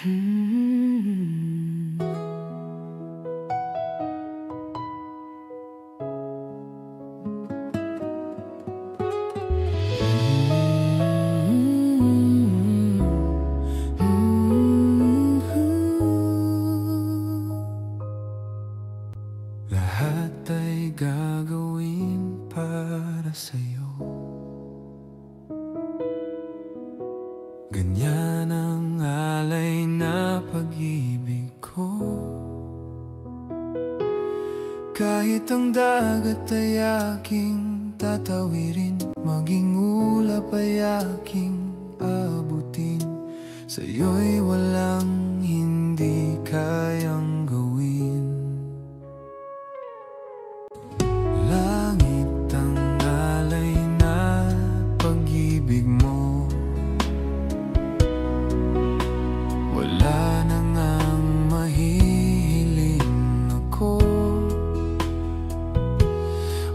Hmm. Lahat ay gagawin para sa'yo. Ganyan ang alay na pag-ibig ko. Kahit ang dagat ay aking tatawirin, maging ulap ay aking abutin, sa'yo'y walang hindi kayang gawin. Langit ang alay na pag-ibig mo, wala na ngang mahihiling ako.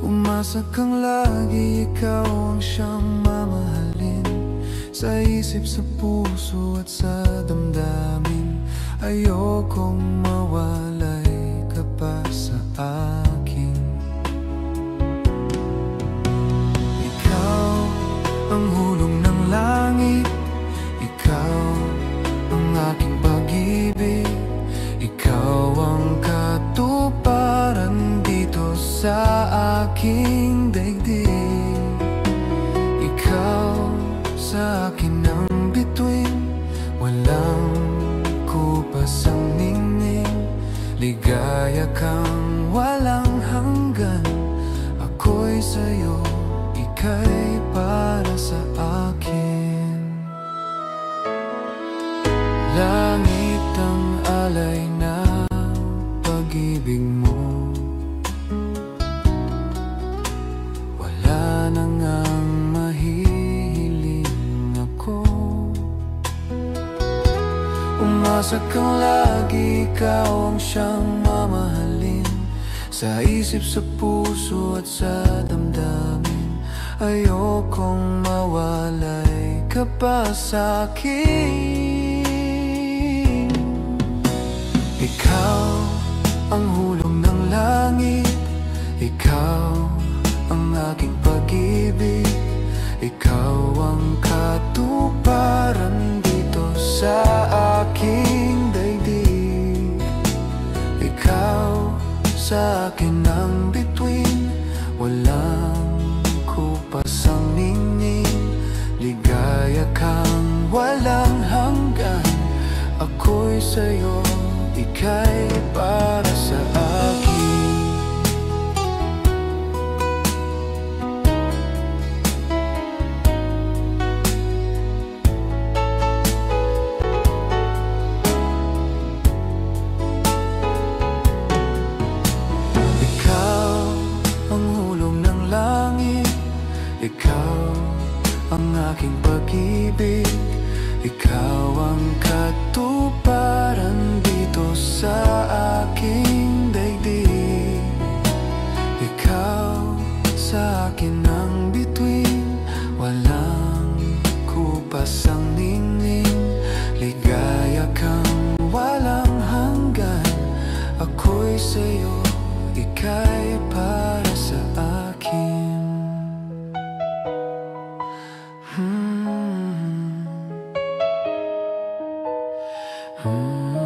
Umasa kang lagi, ikaw ang siyang mamahalin, sa isip, sa puso at sa damdamin. Ayokong mawalay ka pa sa akin. Ikaw ang hulog ng langit, ikaw ang aking pag-ibig, ikaw ang katuparan dito sa aking daigdig. Ikaw sa akin ang bituin, walang kupas ang ningning. Ligaya kang walang hanggan, ako'y sa'yo, ika'y para sa akin. Langit ang alay na pag-ibig mo, wala na ngang mahihiling ako. Umasa kang lagi, ikaw ang siyang mamahalin, sa isip, sa puso at sa damdamin. Ayokong mawalay ka pa sa'kin. Ikaw ang hulog ng langit, ikaw ang aking pag-ibig, ikaw ang katuparan dito sa aking daigdig. Ikaw sa akin ang bituin, walang kupas ang ningning. Ligaya kang walang hanggan, ako'y sa'yo, ika'y para sa akin. Ikaw ang hulog ng langit, ikaw ang aking pag-ibig, ikaw ang katuparan dito sa aking daigdig. Ikaw sa akin ang bituin, walang kupas ang ningning. Ligaya kang walang hanggan, ako'y sa'yo, ika'y para sa akin. Hmm.